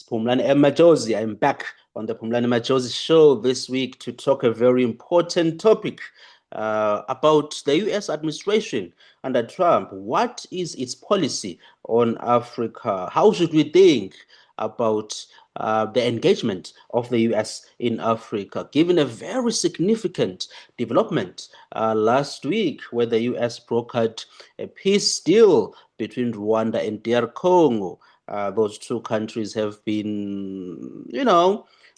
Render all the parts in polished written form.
Phumlani and Majosi. I'm back on the Phumlani Majosi show this week to talk a very important topic about the U.S. administration under Trump. What is its policy on Africa? How should we think about the engagement of the U.S. in Africa, given a very significant development last week where the U.S. brokered a peace deal between Rwanda and DR Congo. Those two countries have been,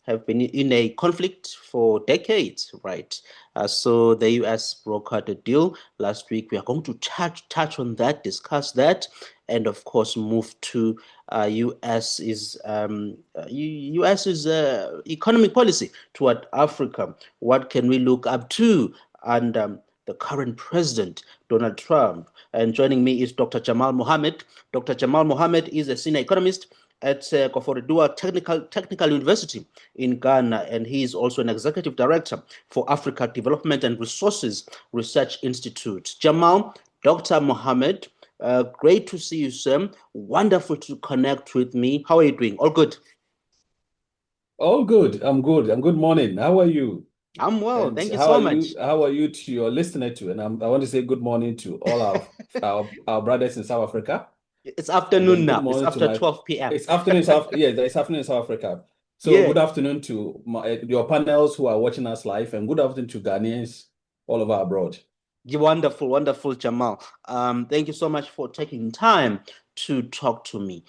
have been in a conflict for decades, right? So the U.S. brokered a deal last week. We are going to touch on that, discuss that, and of course move to U.S.'s economic policy toward Africa. What can we look up to? And the current president, Donald Trump. And joining me is Dr. Jamal Mohammed. Dr. Jamal Mohammed is a senior economist at Koforidua Technical University in Ghana, and he is also an executive director for Africa Development and Resources Research Institute. Jamal, Dr. Mohammed, great to see you, sir. Wonderful to connect with me. How are you doing? All good? All good. I'm good. And good morning. How are you? I'm well. And Thank you so much. How are you to your listener to? And I want to say good morning to all our brothers in South Africa. It's And afternoon then good now. It's morning to after my 12 p.m. it's afternoon in South it's afternoon in South Africa. So Yeah. good afternoon to your panels who are watching us live, and good afternoon to Ghanaians all over abroad. Wonderful, wonderful, Jamal. Thank you so much for taking time to talk to me.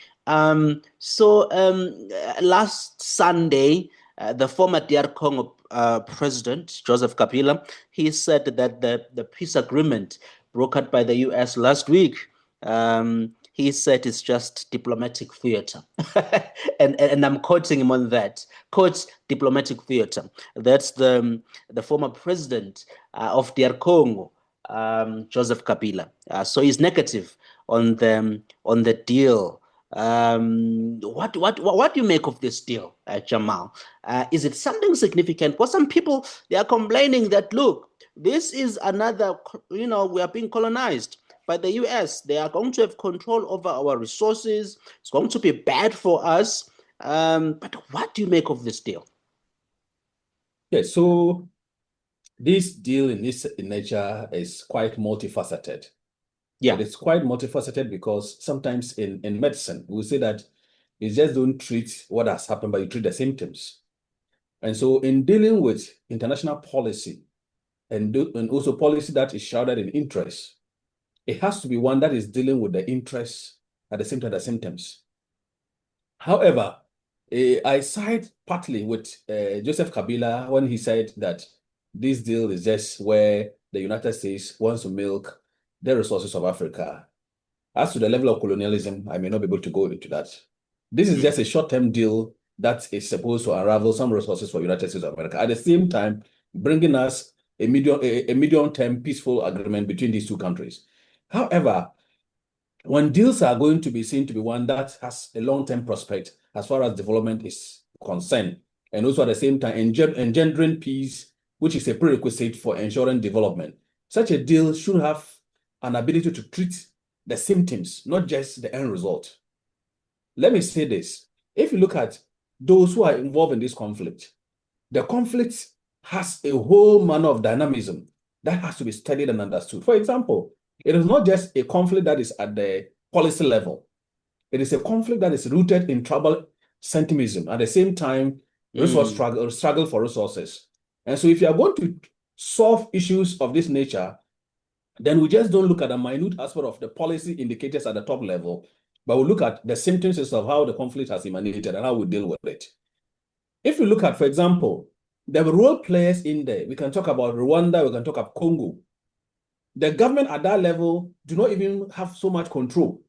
Last Sunday, the former DR Congo president, Joseph Kabila, he said that the peace agreement brokered by the U.S. last week, he said it's just diplomatic theater. and I'm quoting him on that. Quote, diplomatic theater. That's the former president of DR Congo, Joseph Kabila. So he's negative on the deal. What do you make of this deal, Jamal? Is it something significant? Because some people, they are complaining that, look, this is another, we are being colonized by the US. They are going to have control over our resources. It's going to be bad for us. But what do you make of this deal? Yeah, so this deal in nature is quite multifaceted. Yeah. It is quite multifaceted because sometimes in medicine, we say that you just don't treat what has happened, but you treat the symptoms. And so in dealing with international policy and also policy that is shrouded in interest, it has to be one that is dealing with the interests at the same time the symptoms. However, I side partly with Joseph Kabila when he said that this deal is just where the United States wants to milk the resources of Africa. As to the level of colonialism, I may not be able to go into that. This is just a short-term deal that is supposed to unravel some resources for the United States of America. At the same time, bringing us a medium-term peaceful agreement between these two countries. However, when deals are going to be seen to be one that has a long-term prospect as far as development is concerned, and also at the same time engendering peace, which is a prerequisite for ensuring development, such a deal should have an ability to treat the symptoms, not just the end result. Let me say this. If you look at those who are involved in this conflict, the conflict has a whole manner of dynamism that has to be studied and understood. For example, it is not just a conflict that is at the policy level. It is a conflict that is rooted in tribal sentimentism. At the same time, resource struggle for resources. And so if you are going to solve issues of this nature, then we just don't look at the minute aspect of the policy indicators at the top level, but we look at the symptoms of how the conflict has emanated and how we deal with it. If you look at, for example, the role players in there, we can talk about Rwanda, we can talk about Congo. The government at that level do not even have so much control,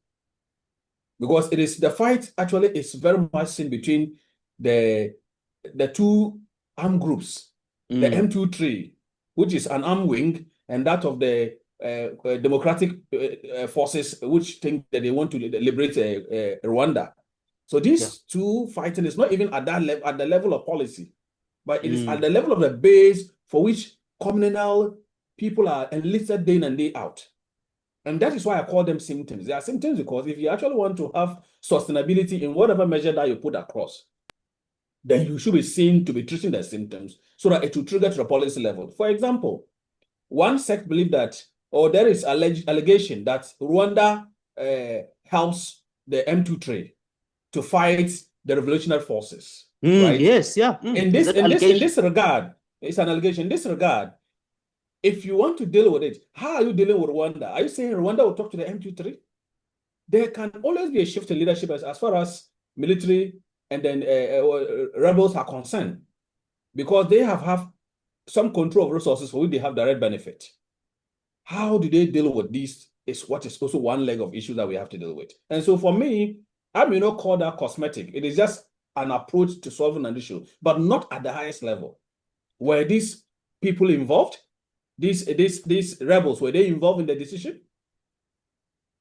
because it is the fight actually is very much seen between the two armed groups, the M23, which is an armed wing, and that of the democratic forces, which think that they want to liberate Rwanda. So these two fighting is not even at that level, at the level of policy, but it is at the level of the base for which communal people are enlisted day in and day out. And that is why I call them symptoms. They are symptoms because if you actually want to have sustainability in whatever measure that you put across, then you should be seen to be treating the symptoms so that it will trigger to the policy level. For example, one sect believe that, or there is allegation that Rwanda helps the M2 trade to fight the revolutionary forces, right? Yes, yeah. In Is this that in this in allegation? this regard, it's an allegation. In this regard, if you want to deal with it, how are you dealing with Rwanda? Are you saying Rwanda will talk to the M23? There can always be a shift in leadership as far as military and then rebels are concerned, because they have some control of resources for which they have direct benefit. How do they deal with this is what is also one leg of issue that we have to deal with. And so for me, I may not call that cosmetic. It is just an approach to solving an issue, but not at the highest level. Were these people involved? These rebels, were they involved in the decision?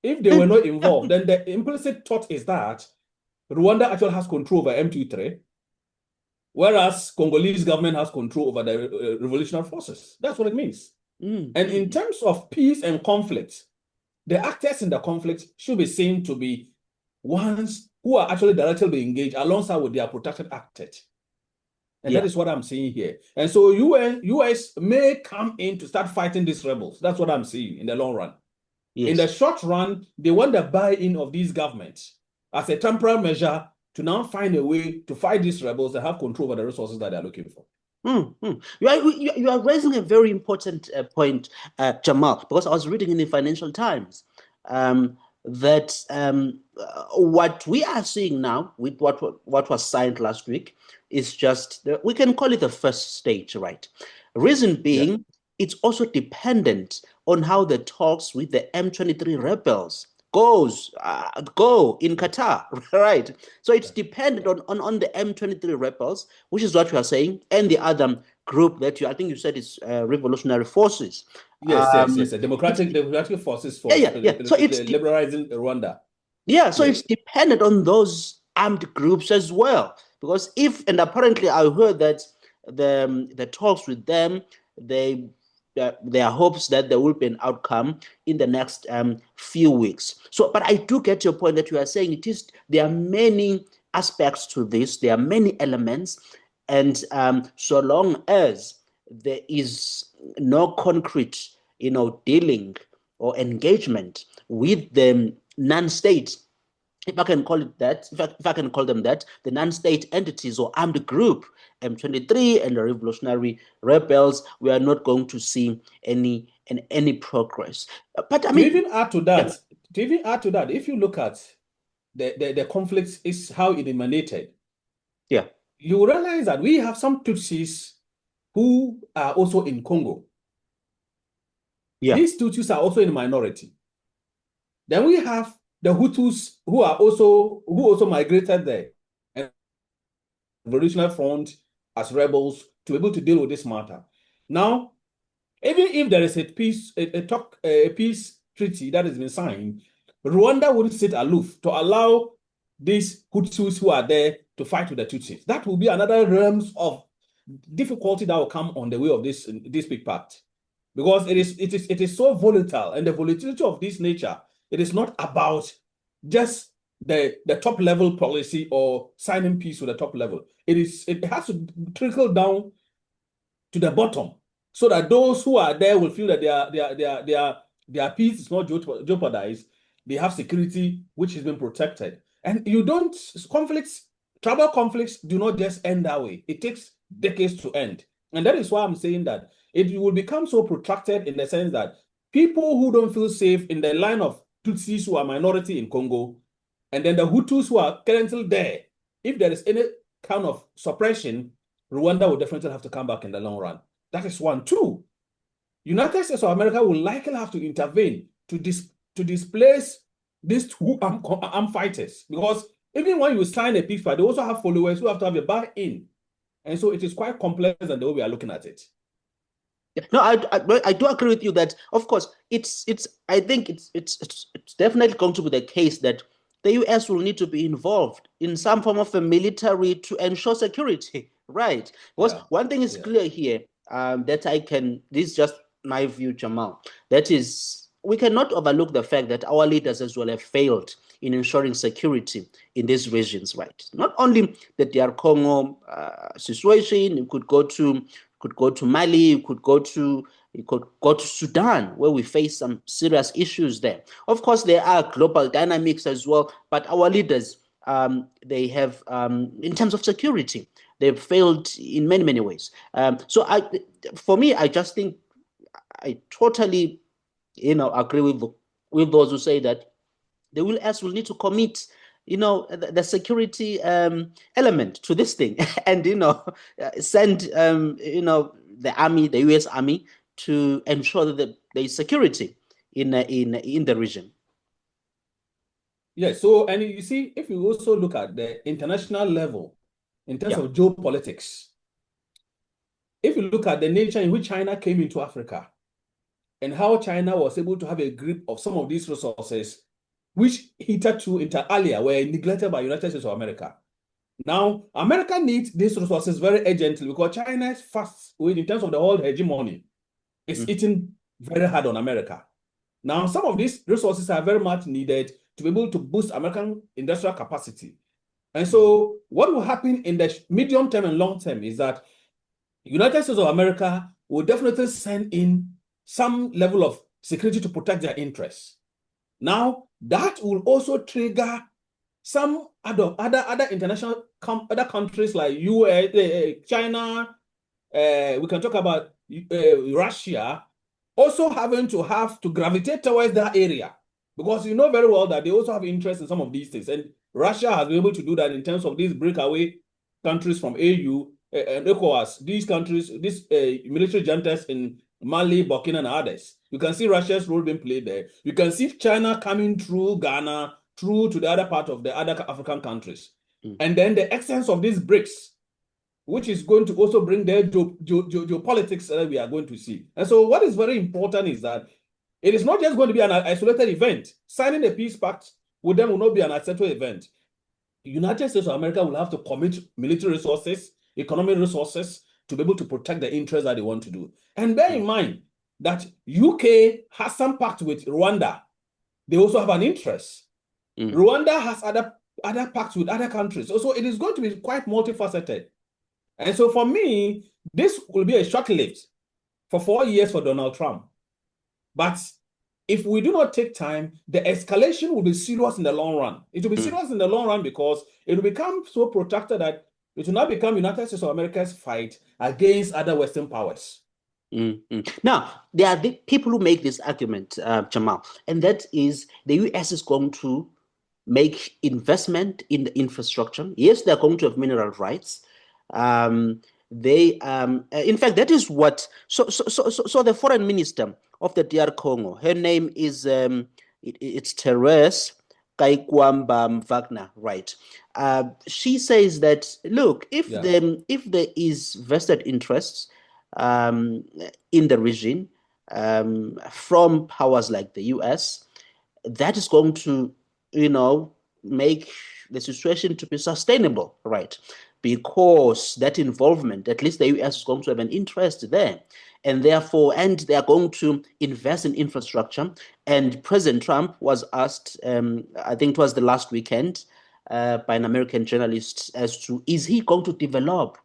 If they were not involved, then the implicit thought is that Rwanda actually has control over M23, whereas Congolese government has control over the revolutionary forces. That's what it means. And in terms of peace and conflict, the actors in the conflict should be seen to be ones who are actually directly engaged alongside with their protected actors. And that is what I'm seeing here. And so US may come in to start fighting these rebels. That's what I'm seeing in the long run. Yes. In the short run, they want the buy-in of these governments as a temporary measure to now find a way to fight these rebels and have control over the resources that they're looking for. You are raising a very important point, Jamal, because I was reading in the Financial Times that what we are seeing now with what was signed last week is just, we can call it the first stage, right? Reason being, it's also dependent on how the talks with the M23 rebels go in Qatar, right? So it's dependent on the M23 rebels, which is what you are saying, and the other group that I think you said is revolutionary forces. Yes. Democratic forces for So it's liberalizing Rwanda. Yeah, so it's dependent on those armed groups as well. Because and apparently I heard that the talks with them, there are hopes that there will be an outcome in the next few weeks. So, but I do get your point that you are saying there are many aspects to this, there are many elements, and so long as there is no concrete, dealing or engagement with the non-state, if I can call it that, if I can call them that, the non-state entities or armed group, M23 and the revolutionary rebels, we are not going to see any progress. But I mean, to even add to that, if you look at the conflict is how it emanated. Yeah. You realize that we have some Tutsis who are also in Congo. Yeah. These Tutsis are also in minority. Then we have the Hutus who also migrated there and Revolutionary Front as rebels to be able to deal with this matter. Now, even if there is a peace treaty that has been signed, Rwanda wouldn't sit aloof to allow these Hutus who are there to fight with the Tutsis. That will be another realm of difficulty that will come on the way of this big pact, because it is so volatile, and the volatility of this nature, it is not about just the top level policy or signing peace with the top level. It has to trickle down to the bottom, so that those who are there will feel that their peace is not jeopardized. They have security which has been protected. And tribal conflicts do not just end that way. It takes decades to end. And that is why I'm saying that it will become so protracted, in the sense that people who don't feel safe in the line of Tutsis who are minority in Congo, and then the Hutus who are currently there, if there is any kind of suppression, Rwanda will definitely have to come back in the long run. That is one. Two, United States of America will likely have to intervene to displace these two armed fighters, because even when you sign a peace, they also have followers who have to have a buy-in. And so it is quite complex than the way we are looking at it. No, I do agree with you that, of course, I think it's definitely going to be the case that the US will need to be involved in some form of a military to ensure security, right? Because one thing is clear here, this is just my view, Jamal, that is, we cannot overlook the fact that our leaders as well have failed in ensuring security in these regions, right? Not only the DR Congo situation, you could go to Mali, you could go to Sudan, where we face some serious issues there. Of course, there are global dynamics as well, but our leaders, they have, in terms of security, they've failed in many, many ways. For me, I just think I totally, agree with those who say that the US will need to commit, the security element to this thing, and send the army, the US Army, to ensure that there is security in the region. Yeah. So, and you see, if you also look at the international level in terms of geopolitics, if you look at the nature in which China came into Africa and how China was able to have a grip of some of these resources, which hitherto inter alia were neglected by United States of America. Now, America needs these resources very urgently because China's fast in terms of the whole hegemony is eating very hard on America. Now, some of these resources are very much needed to be able to boost American industrial capacity. And so what will happen in the medium term and long term is that United States of America will definitely send in some level of security to protect their interests. Now, that will also trigger some other international other countries like US, China, we can talk about Russia, also having to have to gravitate towards that area, because you know very well that they also have interest in some of these things. And Russia has been able to do that in terms of these breakaway countries from AU and ECOWAS, these countries, these military juntas in Mali, Burkina, and others. You can see Russia's role being played there. You can see China coming through Ghana, through to the other part of the other African countries. And then the essence of these BRICS, which is going to also bring their geopolitics that we are going to see. And so what is very important is that it is not just going to be an isolated event. Signing a peace pact with them will not be an isolated event. The United States of America will have to commit military resources, economic resources to be able to protect the interests that they want to do. And bear in mind that UK has some pact with Rwanda. They also have an interest. Rwanda has other pacts with other countries. So it is going to be quite multifaceted. And so for me, this will be a short-lived for 4 years for Donald Trump. But if we do not take time, the escalation will be serious in the long run. It will be serious in the long run because it will become so protracted that it will not become United States of America's fight against other Western powers. Now, there are the people who make this argument, Jamal, and that is the US is going to make investment in the infrastructure. Yes, they're going to have mineral rights. In fact, that is what. So the foreign minister of the DR Congo, her name is it's Therese Kaikwamba Wagner, right? She says that look, if there is vested interests in the region from powers like the US, that is going to, make the situation to be sustainable, right? Because that involvement, at least the US is going to have an interest there. And therefore, they are going to invest in infrastructure. And President Trump was asked, I think it was the last weekend, by an American journalist as to, is he going to develop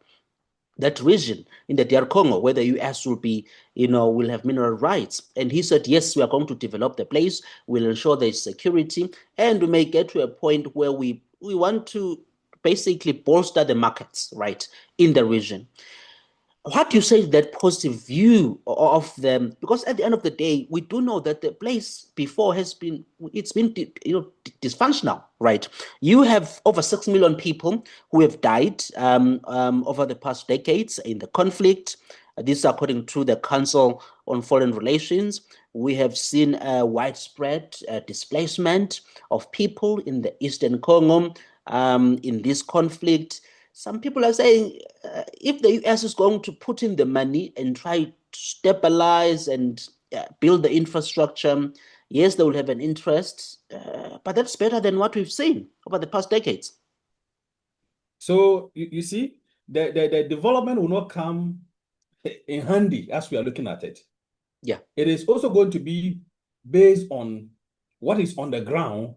that region in the DR Congo where the US will be, will have mineral rights? And he said, yes, we are going to develop the place. We'll ensure there's security. And we may get to a point where we want to basically bolster the markets, right, in the region. What do you say is that positive view of them? Because at the end of the day, we do know that the place before it's been dysfunctional, right? You have over 6 million people who have died over the past decades in the conflict. This is according to the Council on Foreign Relations. We have seen widespread displacement of people in the Eastern Congo in this conflict. Some people are saying if the US is going to put in the money and try to stabilize and build the infrastructure, yes, they will have an interest, but that's better than what we've seen over the past decades. So you see, the development will not come in handy as we are looking at it. Yeah. It is also going to be based on what is on the ground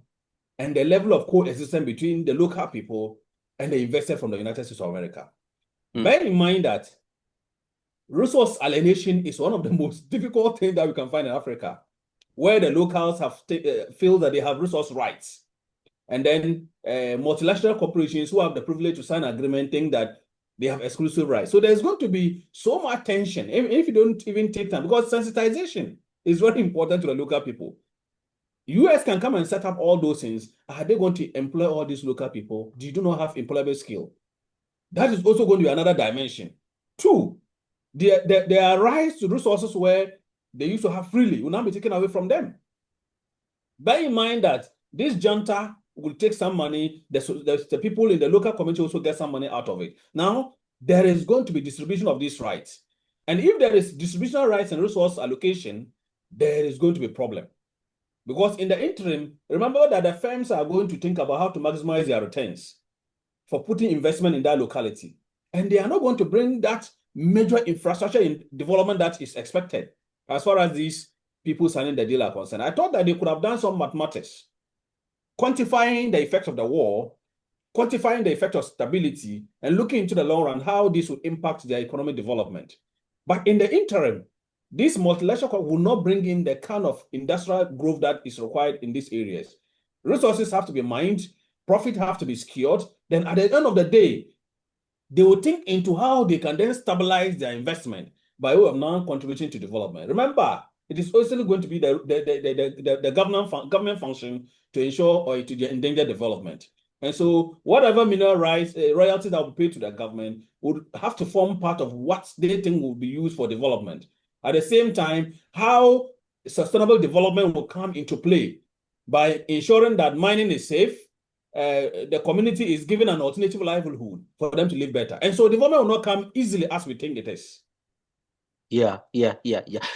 and the level of coexistence between the local people and the investors from the United States of America. Bear in mind that resource alienation is one of the most difficult things that we can find in Africa, where the locals have feel that they have resource rights. And then multilateral corporations who have the privilege to sign an agreement think that they have exclusive rights. So there's going to be so much tension, if you don't even take time, because sensitization is very important to the local people. US can come and set up all those things. Are they going to employ all these local people? Do you do not have employable skill? That is also going to be another dimension. Two, there are rights to resources where they used to have freely will now be taken away from them. Bear in mind that this junta will take some money, the people in the local community also get some money out of it. Now, there is going to be distribution of these rights. And if there is distributional rights and resource allocation, there is going to be a problem. Because in the interim, remember that the firms are going to think about how to maximize their returns for putting investment in that locality. And they are not going to bring that major infrastructure in development that is expected as far as these people signing the deal are concerned. I thought that they could have done some mathematics, quantifying the effect of the war, quantifying the effect of stability, and looking into the long run how this would impact their economic development. But in the interim, this multilateral will not bring in the kind of industrial growth that is required in these areas. Resources have to be mined, profit have to be secured. Then at the end of the day, they will think into how they can then stabilize their investment by way of non-contributing to development. Remember, it is also going to be the government function to ensure or to endanger development. And so whatever mineral rights, royalties that will be paid to the government would have to form part of what they think will be used for development. At the same time, how sustainable development will come into play by ensuring that mining is safe, the community is given an alternative livelihood for them to live better. And so development will not come easily as we think it is. Yeah.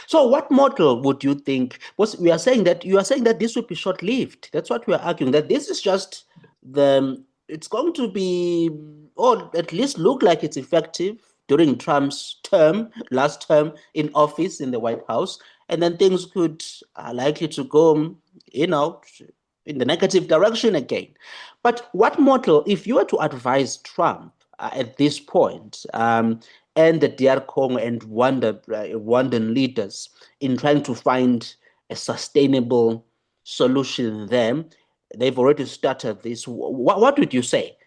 So what model would you think? Because you are saying that this will be short-lived. That's what we are arguing, that this is just it's going to be, or at least look like it's effective during Trump's last term in office in the White House, and then things are likely to go, in the negative direction again. But what model, if you were to advise Trump at this point, and the DR Congo and Rwandan leaders in trying to find a sustainable solution there, they've already started this. What would you say?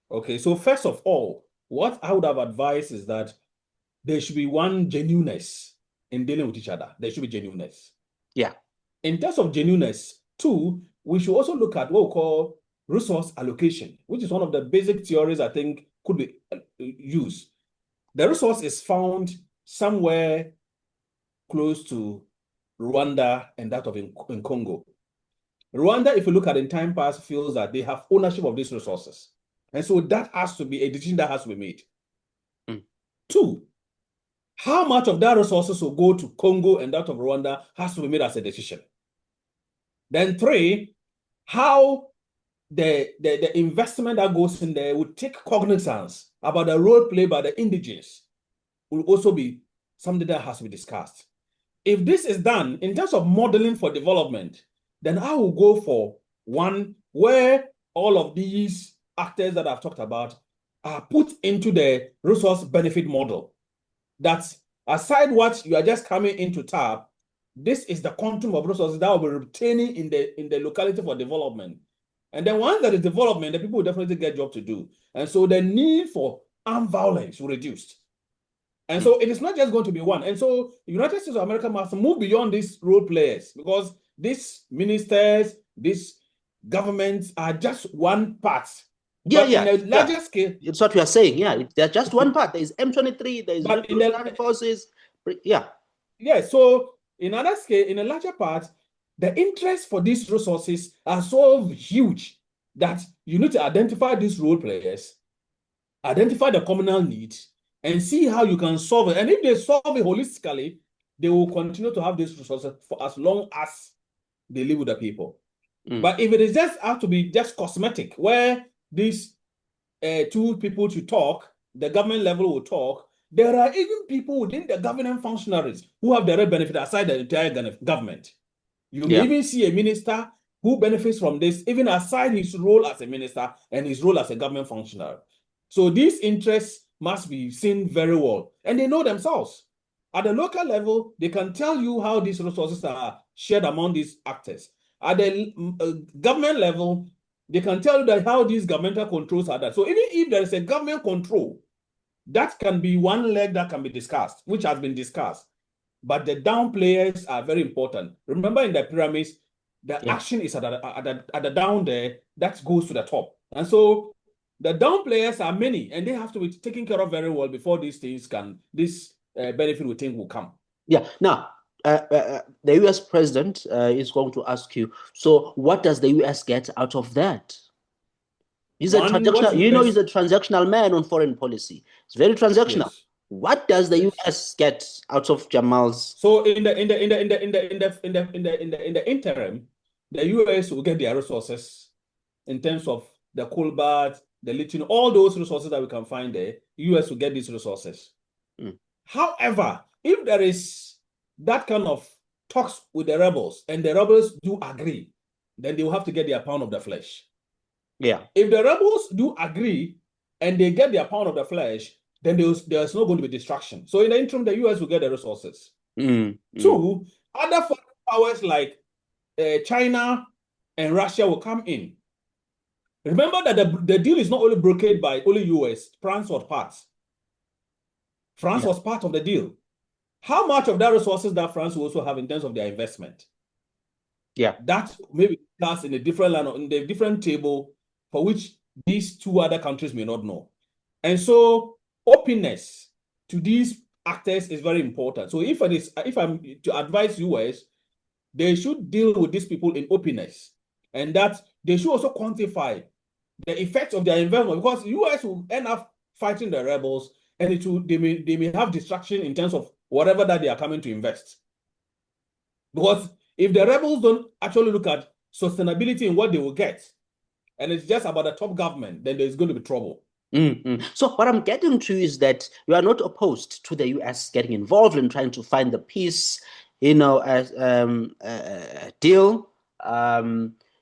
Okay, so first of all, what I would have advised is that there should be one genuineness in dealing with each other. There should be genuineness. Yeah. In terms of genuineness, two, we should also look at what we call resource allocation, which is one of the basic theories I think could be used. The resource is found somewhere close to Rwanda and that of in Congo. Rwanda, if you look at in time past, feels that they have ownership of these resources. And so that has to be a decision that has to be made. Two, how much of that resources will go to Congo and that of Rwanda has to be made as a decision. Then three, how the investment that goes in there will take cognizance about the role played by the indigenous will also be something that has to be discussed. If this is done in terms of modeling for development, then I will go for one where all of these actors that I've talked about are put into the resource benefit model. That aside what you are just coming into tap, this is the quantum of resources that will be retaining in the locality for development. And then once there is development, the people will definitely get job to do. And so the need for armed violence will reduce. And so it is not just going to be one. And so the United States of America must move beyond these role players, because these ministers, these governments are just one part. Yeah, but in a larger scale. It's what we are saying. Yeah, they're just one part. There is M23, there is Revolutionary Forces. Yeah. Yeah, so in another scale, in a larger part, the interest for these resources are so huge that you need to identify these role players, identify the communal needs, and see how you can solve it. And if they solve it holistically, they will continue to have these resources for as long as they live with the people. But if it is just have to be just cosmetic, where these two people to talk, the government level will talk, there are even people within the government functionaries who have direct benefit aside the entire government. You may even see a minister who benefits from this, even aside his role as a minister and his role as a government functionary. So these interests must be seen very well, and they know themselves. At the local level, they can tell you how these resources are shared among these actors. At the government level, they can tell you that how these governmental controls are done. So even if there is a government control, that can be one leg that can be discussed, which has been discussed. But the down players are very important. Remember, in the pyramids, the action is at the down there that goes to the top. And so the down players are many, and they have to be taken care of very well before these things this benefit we think will come. Yeah. Now, the US president is going to ask you, so what does the US get out of that? He's a transactional, he's a transactional man on foreign policy. It's very transactional. Yes. What does the US get out of Jamal's? So in the interim, the US will get their resources in terms of the cobalt, the lithium, all those resources that we can find there. US will get these resources. However, if there is that kind of talks with the rebels and the rebels do agree, then they will have to get their pound of the flesh. Yeah. If the rebels do agree and they get their pound of the flesh, then there's not going to be distraction. So in the interim, the US will get the resources. Two, other foreign powers like China and Russia will come in. Remember that the deal is not only brokered by only US. France was part. France was part of the deal. How much of that resources that France will also have in terms of their investment? Yeah. That maybe that's in a different line, in a different table, for which these two other countries may not know. And so openness to these actors is very important. So if I'm to advise US, they should deal with these people in openness, and that they should also quantify the effects of their investment, because US will end up fighting the rebels, and they may have distraction in terms of whatever that they are coming to invest. Because if the rebels don't actually look at sustainability in what they will get, and it's just about the top government, then there's going to be trouble. So what I'm getting to is that you are not opposed to the US getting involved in trying to find the peace, deal.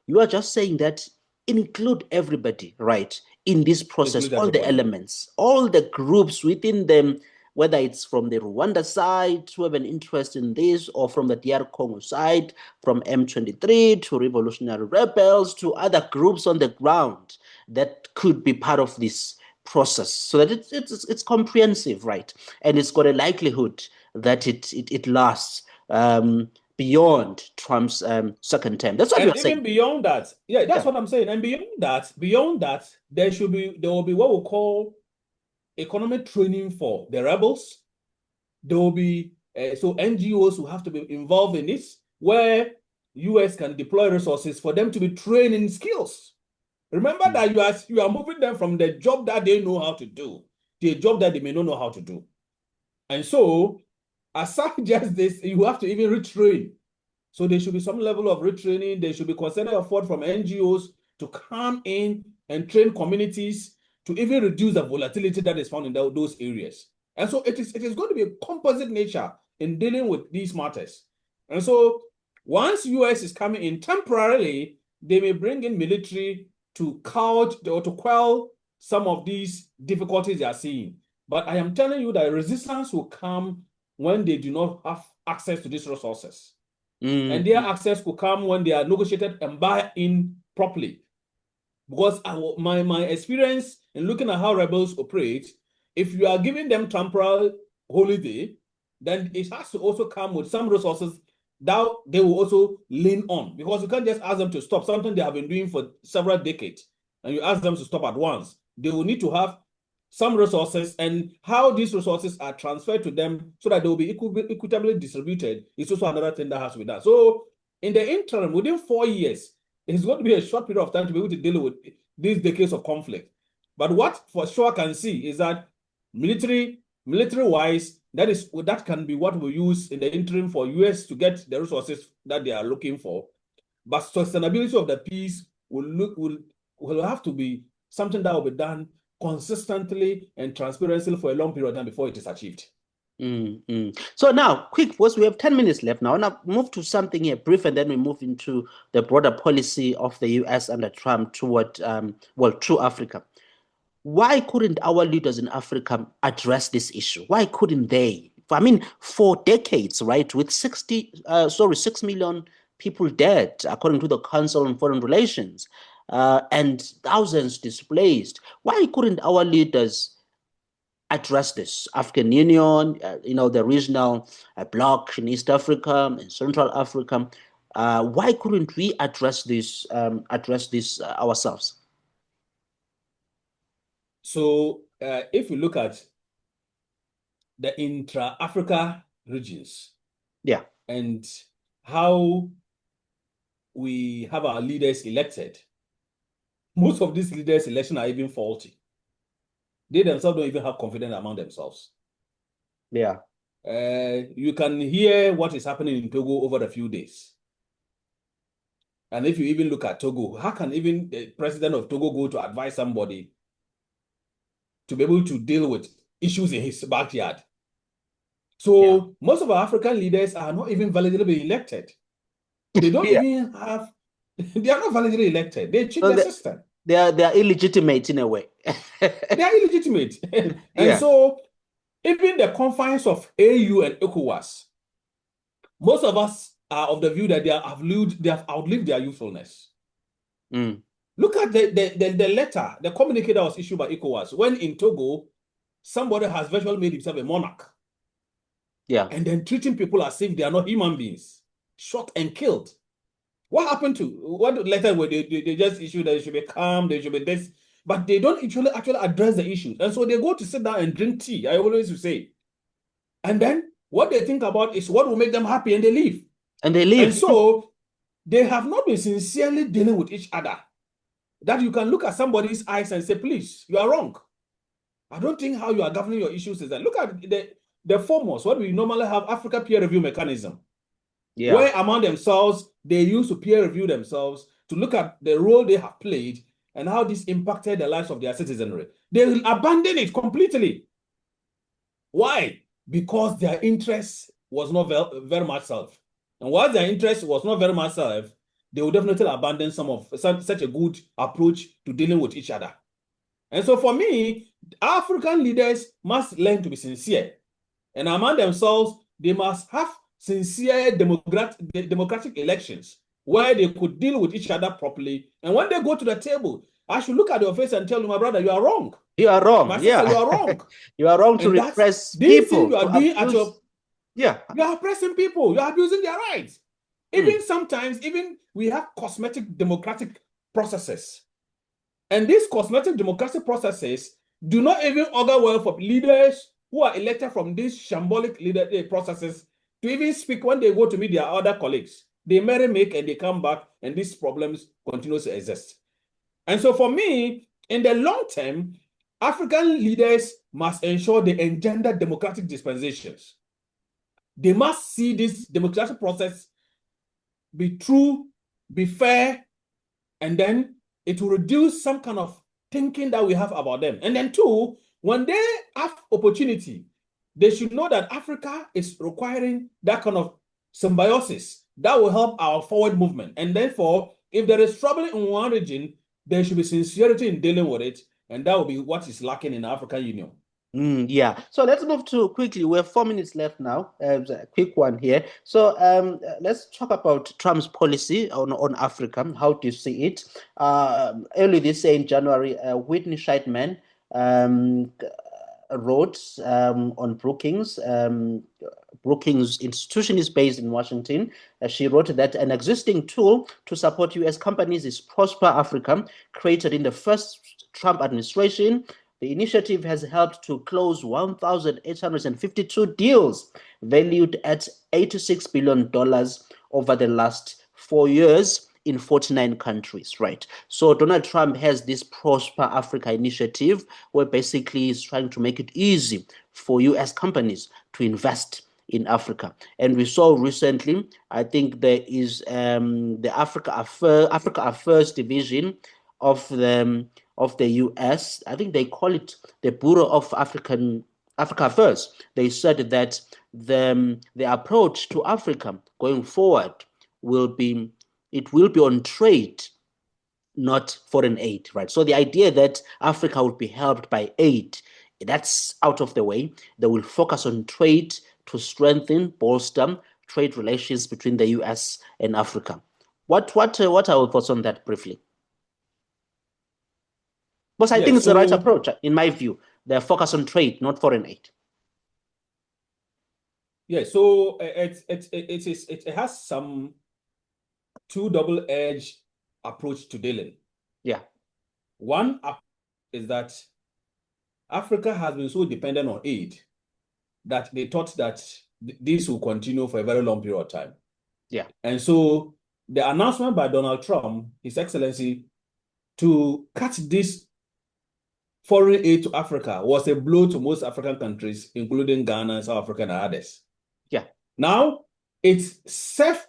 You are just saying that include everybody, right, in this process, all the elements, all the groups within them, whether it's from the Rwanda side who have an interest in this, or from the DR Congo side, from M23 to revolutionary rebels to other groups on the ground that could be part of this process, so that it's comprehensive, right? And it's got a likelihood that it lasts beyond Trump's second term. That's what you're saying. And even beyond that, that's what I'm saying. And beyond that, there will be what we call economic training for the rebels. There will be so NGOs who have to be involved in this, where US can deploy resources for them to be trained in skills. Remember that you are moving them from the job that they know how to do to a job that they may not know how to do. And so, aside just this, you have to even retrain. So there should be some level of retraining. There should be concerted effort from NGOs to come in and train communities to even reduce the volatility that is found in those areas. And so it is going to be a composite nature in dealing with these matters. And so once US is coming in temporarily, they may bring in military to couch or to quell some of these difficulties they are seeing. But I am telling you that resistance will come when they do not have access to these resources. And their access will come when they are negotiated and buy in properly. Because my experience in looking at how rebels operate, if you are giving them temporal holiday, then it has to also come with some resources that they will also lean on. Because you can't just ask them to stop something they have been doing for several decades, and you ask them to stop at once. They will need to have some resources, and how these resources are transferred to them so that they will be equitably distributed is also another thing that has to be done. So in the interim, within 4 years, it's going to be a short period of time to be able to deal with these decades of conflict. But what for sure I can see is that military-wise, that can be what we use in the interim for US to get the resources that they are looking for. But sustainability of the peace will have to be something that will be done consistently and transparently for a long period of time before it is achieved. So now, quick, because we have 10 minutes left now. Now, move to something here brief, and then we move into the broader policy of the US under Trump toward, to Africa. Why couldn't our leaders in Africa address this issue? Why couldn't they? I mean, for decades, right, with 6 million people dead, according to the Council on Foreign Relations, and thousands displaced. Why couldn't our leaders address this? African Union, the regional bloc in East Africa and Central Africa. Why couldn't we address this ourselves? So if we look at the intra-Africa regions, yeah, and how we have our leaders elected, most of these leaders' elections are even faulty. They themselves don't even have confidence among themselves. Yeah. You can hear what is happening in Togo over a few days. And if you even look at Togo, how can even the president of Togo go to advise somebody to be able to deal with issues in his backyard? So most of our African leaders are not even validly elected. They don't even have, they are not validly elected. They cheat the system. They are illegitimate in a way. They are illegitimate. And so even the confines of AU and ECOWAS, most of us are of the view that they have outlived their usefulness. Look at the letter, the communique that was issued by ECOWAS when in Togo, somebody has virtually made himself a monarch. And then treating people as if they are not human beings, shot and killed. What happened to what letter where they just issued that they should be calm, they should be this, but they don't actually address the issues. And so they go to sit down and drink tea, I always say. And then what they think about is what will make them happy, and they leave. And so they have not been sincerely dealing with each other. That you can look at somebody's eyes and say, please, you are wrong. I don't think how you are governing your issues is that. Look at the foremost, what we normally have, Africa peer review mechanism. Where among themselves, they used to peer review themselves to look at the role they have played and how this impacted the lives of their citizenry. They will abandon it completely. Why? Because their interest was not very much self. And while their interest was not very much self, they will definitely abandon such a good approach to dealing with each other. And so for me, African leaders must learn to be sincere. And among themselves, they must have sincere democratic elections where they could deal with each other properly. And when they go to the table, I should look at your face and tell you, my brother, you are wrong. You are wrong. My sister, you are wrong. You are wrong to repress people. You are doing at your, you are oppressing people. You are abusing their rights. Even sometimes, we have cosmetic democratic processes. And these cosmetic democratic processes do not even augur well for leaders who are elected from these shambolic leadership processes to even speak when they go to meet their other colleagues. They merry make and they come back, and these problems continue to exist. And so for me, in the long term, African leaders must ensure they engender democratic dispensations. They must see this democratic process be true, be fair, and then it will reduce some kind of thinking that we have about them. And then two, when they have opportunity, they should know that Africa is requiring that kind of symbiosis that will help our forward movement. And therefore, if there is trouble in one region, there should be sincerity in dealing with it. And that will be what is lacking in the African Union. So let's move to quickly. We have 4 minutes left now. A quick one here. So let's talk about Trump's policy on Africa. How do you see it? Early this year in January, Whitney Scheidman wrote on Brookings. Brookings institution is based in Washington. She wrote that an existing tool to support U.S. companies is Prosper Africa, created in the first Trump administration. The initiative has helped to close 1,852 deals valued at $86 billion over the last 4 years in 49 countries, right? So Donald Trump has this Prosper Africa initiative where basically he's trying to make it easy for U.S. companies to invest in Africa. And we saw recently, I think there is the Africa Affairs division of the U.S. I think they call it the Bureau of African Africa First, they said that the approach to Africa going forward will be on trade, not foreign aid, right? So the idea that Africa will be helped by aid, that's out of the way. They will focus on trade to strengthen, bolster trade relations between the US and Africa. What are your thoughts on that briefly? Because I think it's the right approach, in my view. They're focused on trade, not foreign aid. Yeah, so it has some two double-edged approach to dealing. Yeah. One is that Africa has been so dependent on aid that they thought that this will continue for a very long period of time. Yeah. And so the announcement by Donald Trump, His Excellency, to cut this foreign aid to Africa was a blow to most African countries, including Ghana, South Africa, and others. Yeah. Now, it's served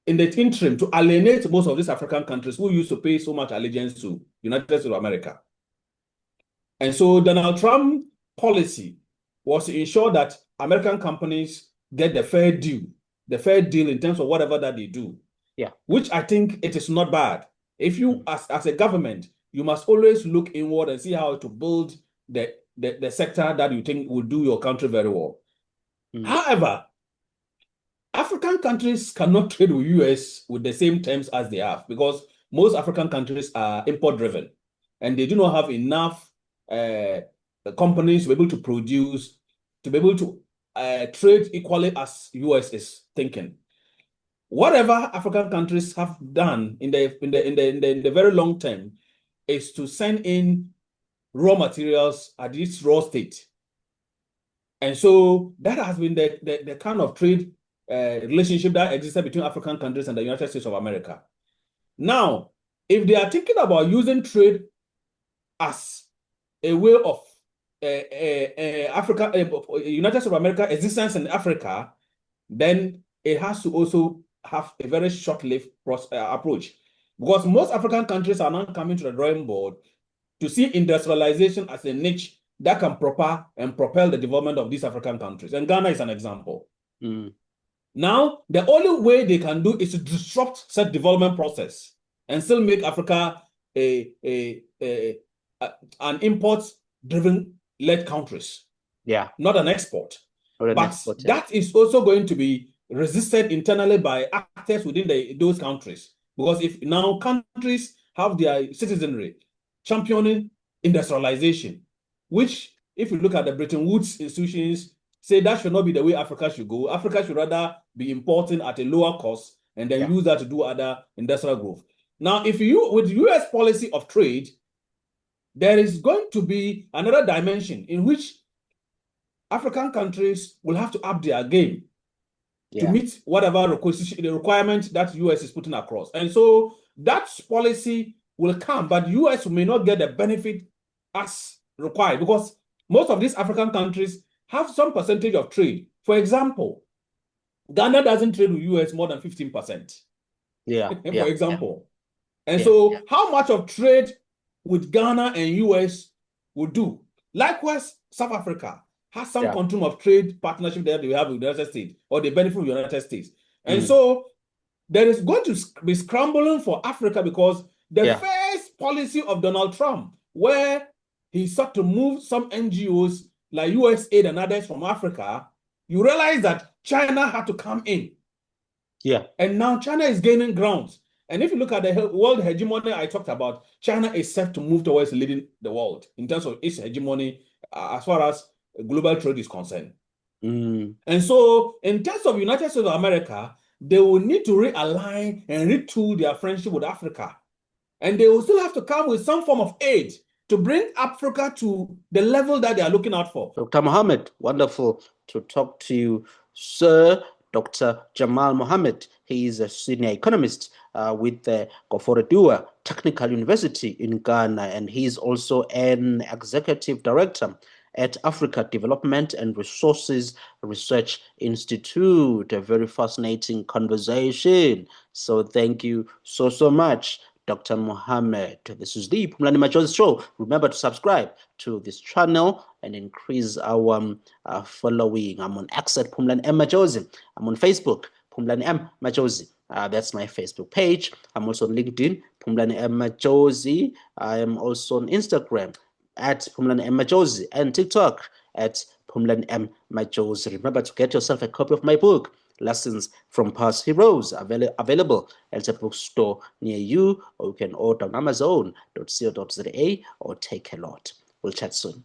in the interim to alienate most of these African countries who used to pay so much allegiance to United States of America. And so Donald Trump's policy was to ensure that American companies get the fair deal in terms of whatever that they do. Yeah. Which I think it is not bad. If you, as a government, you must always look inward and see how to build the sector that you think will do your country very well. However, African countries cannot trade with US with the same terms as they have, because most African countries are import-driven and they do not have enough companies to be able to produce, to be able to trade equally as US is thinking. Whatever African countries have done in the very long term is to send in raw materials at this raw state. And so that has been the kind of trade relationship that existed between African countries and the United States of America. Now, if they are thinking about using trade as a way of United States of America existence in Africa, then it has to also have a very short-lived approach, because most African countries are now coming to the drawing board to see industrialization as a niche that can propel the development of these African countries. And Ghana is an example. Now, the only way they can do is to disrupt such development process and still make Africa an import-driven led countries. Yeah. Not an export. That is also going to be resisted internally by actors within those countries. Because if now countries have their citizenry championing industrialization, which if you look at the Bretton Woods institutions, say that should not be the way Africa should go. Africa should rather be importing at a lower cost and then use that to do other industrial growth. Now, with US policy of trade, there is going to be another dimension in which African countries will have to up their game to meet whatever the requirement that US is putting across. And so that policy will come, but US may not get the benefit as required, because most of these African countries have some percentage of trade. For example, Ghana doesn't trade with US more than 15%. For example. And so how much of trade with Ghana and US will do? Likewise, South Africa has some quantum of trade partnership that they have with the United States, or they benefit from the United States. And so there is going to be scrambling for Africa, because the first policy of Donald Trump, where he sought to move some NGOs like USAID and others from Africa, you realize that China had to come in. And now China is gaining grounds. And if you look at the world hegemony I talked about, China is set to move towards leading the world in terms of its hegemony as far as global trade is concerned. And so in terms of United States of America, they will need to realign and retool their friendship with Africa. And they will still have to come with some form of aid to bring Africa to the level that they are looking out for. Dr. Mohammed, wonderful to talk to you, sir. Dr. Jamal Mohammed, he is a senior economist with the Koforidua Technical University in Ghana, and he is also an executive director at Africa Development and Resources Research Institute. A very fascinating conversation. So thank you so much, Dr. Mohammed. This is the Phumlani Majozi Show. Remember to subscribe to this channel and increase our following. I'm on X at Phumlani M Majozi. I'm on Facebook, Phumlani M Majozi. That's my Facebook page. I'm also on LinkedIn, Phumlani M Majozi. I am also on Instagram at Phumlani M Majozi and TikTok at Phumlani M Majozi. Remember to get yourself a copy of my book, Lessons from Past Heroes, available at a bookstore near you, or you can order on Amazon.co.za or Take a Lot. We'll chat soon.